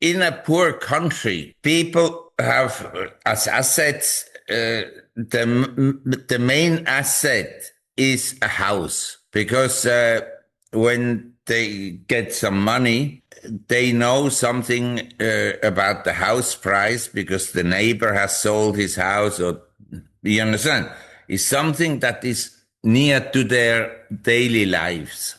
in a poor country, people have as assets, the main asset is a house because when they get some money, they know something about the house price because the neighbor has sold his house, or you understand? It's something that is near to their daily lives.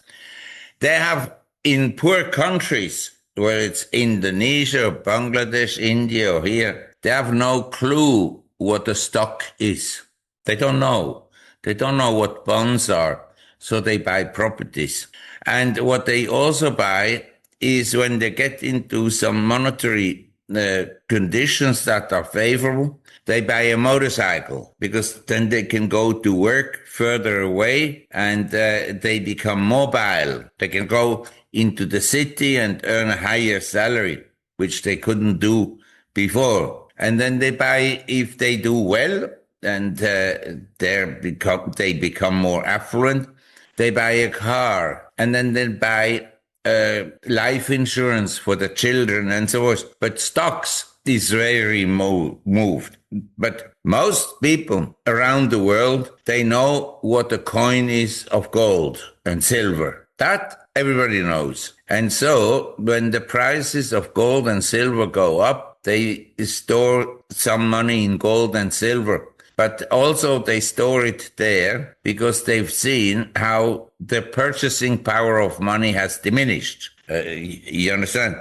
They have in poor countries, where it's Indonesia, or Bangladesh, India, or here, they have no clue what a stock is. They don't know. They don't know what bonds are. So they buy properties. And what they also buy is when they get into some monetary conditions that are favorable, they buy a motorcycle because then they can go to work further away and they become mobile. They can go into the city and earn a higher salary, which they couldn't do before. And then they buy, if they do well and they become more affluent, they buy a car and then they buy life insurance for the children and so forth. But stocks is very moved. But most people around the world, they know what a coin is of gold and silver. That everybody knows. And so when the prices of gold and silver go up, they store some money in gold and silver. But also they store it there because they've seen how the purchasing power of money has diminished. You understand?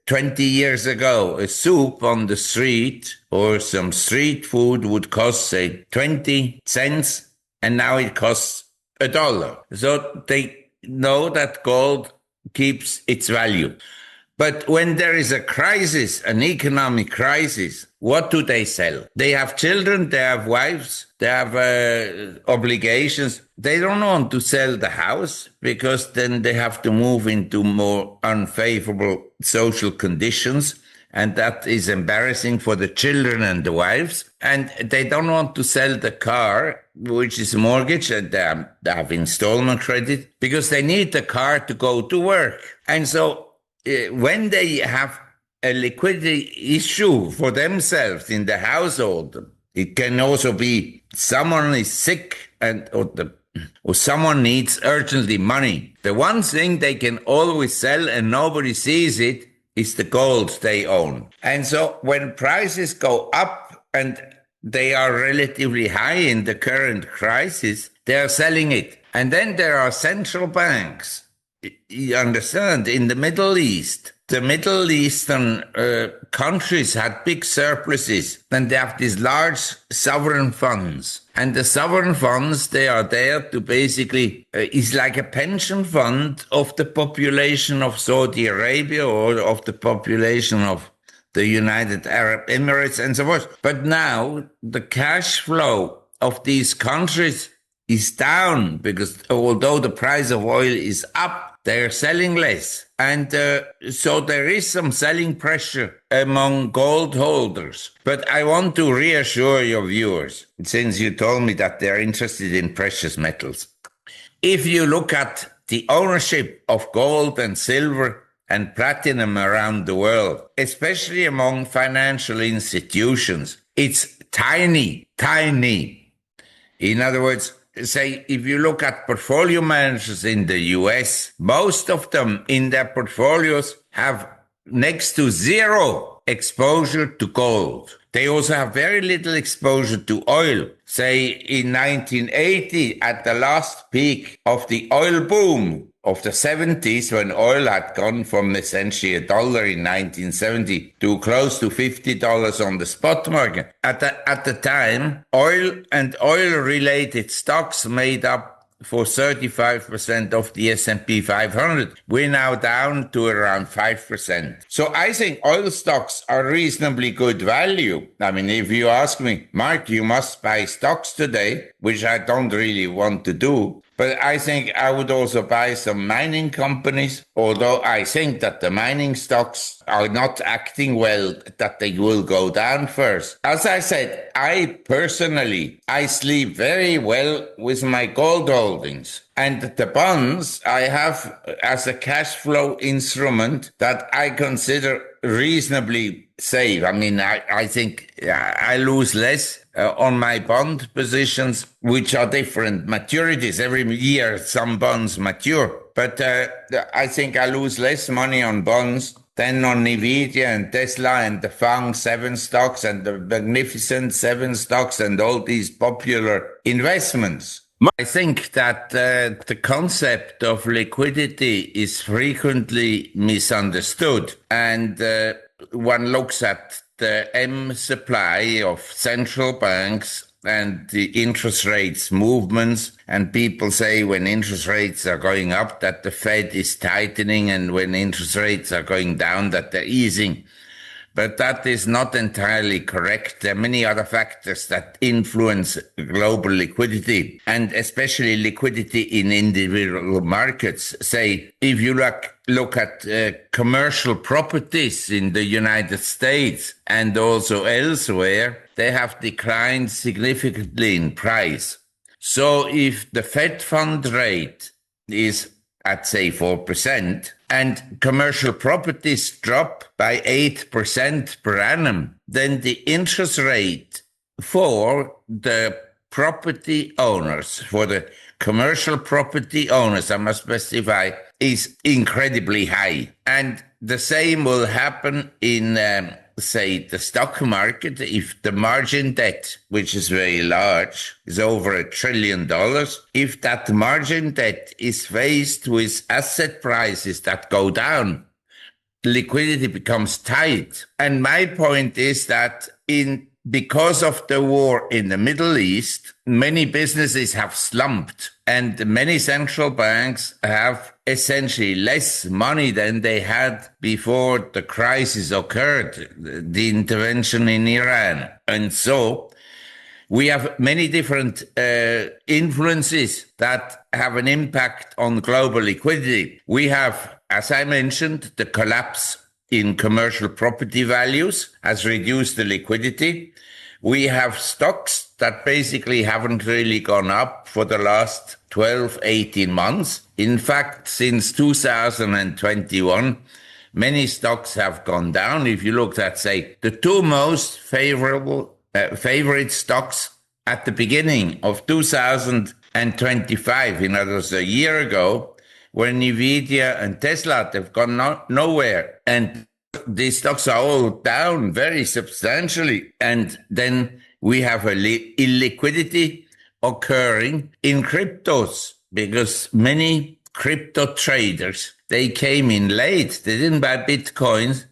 20 years ago, a soup on the street or some street food would cost, say, 20 cents, and now it costs $1. So they know that gold keeps its value. But when there is a crisis, an economic crisis, what do they sell? They have children, they have wives, they have obligations. They don't want to sell the house because then they have to move into more unfavorable social conditions. And that is embarrassing for the children and the wives. And they don't want to sell the car, which is mortgage, and they have installment credit, because they need the car to go to work. And so when they have a liquidity issue for themselves in the household, it can also be someone is sick or someone needs urgently money. The one thing they can always sell and nobody sees it is the gold they own. And so when prices go up and they are relatively high in the current crisis, they are selling it. And then there are central banks. You understand, in the Middle East, the Middle Eastern countries had big surpluses, and they have these large sovereign funds. And the sovereign funds, they are there to basically, is like a pension fund of the population of Saudi Arabia or of the population of the United Arab Emirates and so forth. But now the cash flow of these countries is down because although the price of oil is up, they're selling less. And so there is some selling pressure among gold holders. But I want to reassure your viewers, since you told me that they're interested in precious metals. If you look at the ownership of gold and silver and platinum around the world, especially among financial institutions, it's tiny, tiny. In other words, say, if you look at portfolio managers in the US, most of them in their portfolios have next to zero exposure to gold. They also have very little exposure to oil. Say, in 1980, at the last peak of the oil boom of the 70s, when oil had gone from essentially $1 in 1970 to close to $50 on the spot market. At the time, oil and oil-related stocks made up for 35% of the S&P 500. We're now down to around 5%. So I think oil stocks are reasonably good value. I mean, if you ask me, Mark, you must buy stocks today, which I don't really want to do. But I think I would also buy some mining companies, although I think that the mining stocks are not acting well, that they will go down first. As I said, I sleep very well with my gold holdings. And the bonds I have as a cash flow instrument that I consider reasonably safe. I mean, I think I lose less on my bond positions, which are different maturities. Every year, some bonds mature. But I think I lose less money on bonds than on Nvidia and Tesla and the FANG 7 stocks and the Magnificent 7 stocks and all these popular investments. I think that the concept of liquidity is frequently misunderstood, and one looks at the M supply of central banks and the interest rates movements, and people say when interest rates are going up that the Fed is tightening, and when interest rates are going down that they're easing. But that is not entirely correct. There are many other factors that influence global liquidity, and especially liquidity in individual markets. Say, if you look at commercial properties in the United States and also elsewhere, they have declined significantly in price. So if the Fed fund rate is at, say, 4%, and commercial properties drop by 8% per annum, then the interest rate for the property owners, for the commercial property owners, I must specify, is incredibly high. And the same will happen in, say, the stock market. If the margin debt, which is very large, is over $1 trillion, if that margin debt is faced with asset prices that go down, liquidity becomes tight. And my point is that because of the war in the Middle East, many businesses have slumped, and many central banks have essentially less money than they had before the crisis occurred, the intervention in Iran. And so we have many different influences that have an impact on global liquidity. We have, as I mentioned, the collapse in commercial property values has reduced the liquidity. We have stocks that basically haven't really gone up for the last 12, 18 months. In fact, since 2021, many stocks have gone down. If you looked at, say, the two most favorite stocks at the beginning of 2025, in other words, a year ago, were Nvidia and Tesla. They've gone nowhere. And these stocks are all down very substantially. And then we have illiquidity occurring in cryptos, because many crypto traders, they came in late. They didn't buy Bitcoins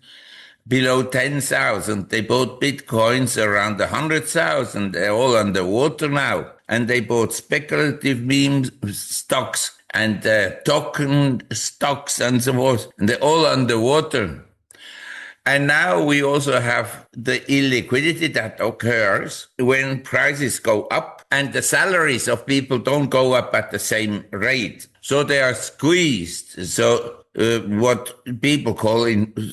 below 10,000. They bought Bitcoins around 100,000. They're all underwater now. And they bought speculative meme stocks and token stocks and so forth. And they're all underwater. And now we also have the illiquidity that occurs when prices go up and the salaries of people don't go up at the same rate. So they are squeezed. So what people call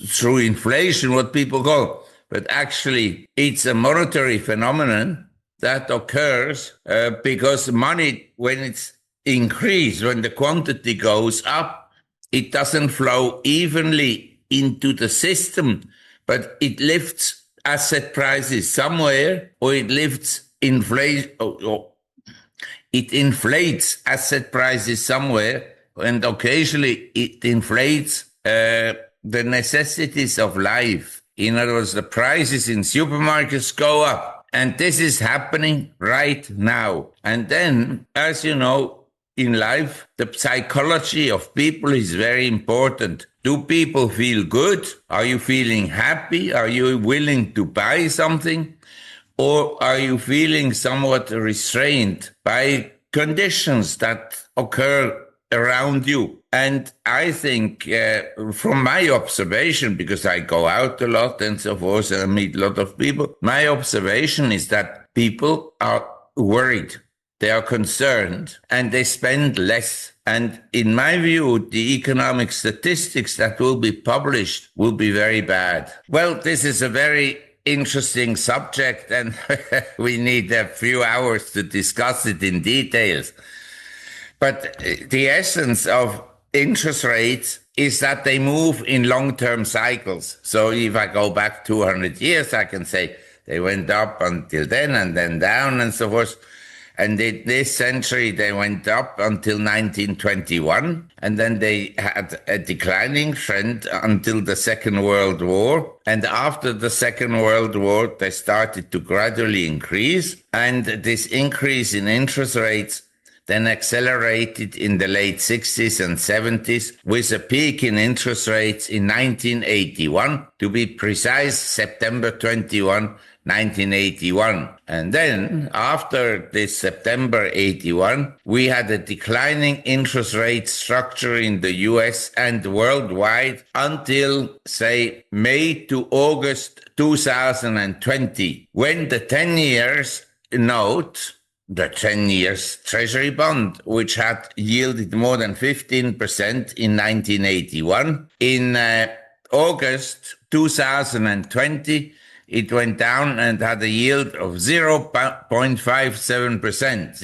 through inflation, but actually it's a monetary phenomenon that occurs because money, when it's increased, when the quantity goes up, it doesn't flow evenly into the system, but it lifts asset prices somewhere, or it lifts inflation, or it inflates asset prices somewhere, and occasionally it inflates the necessities of life. In other words, the prices in supermarkets go up, and this is happening right now. And then, as you know, in life, the psychology of people is very important. Do people feel good? Are you feeling happy? Are you willing to buy something? Or are you feeling somewhat restrained by conditions that occur around you? And I think from my observation, because I go out a lot and so forth, and I meet a lot of people, my observation is that people are worried. They are concerned and they spend less. And in my view, the economic statistics that will be published will be very bad. Well, this is a very interesting subject, and we need a few hours to discuss it in details. But the essence of interest rates is that they move in long-term cycles. So if I go back 200 years, I can say they went up until then and then down and so forth. And this century, they went up until 1921. And then they had a declining trend until the Second World War. And after the Second World War, they started to gradually increase. And this increase in interest rates then accelerated in the late 60s and 70s with a peak in interest rates in 1981, to be precise, September 21, 1981. And then after this September 81, we had a declining interest rate structure in the US and worldwide until, say, May to August 2020, when the 10 years note, the 10 years treasury bond, which had yielded more than 15% in 1981. In August 2020, it went down and had a yield of 0.57%,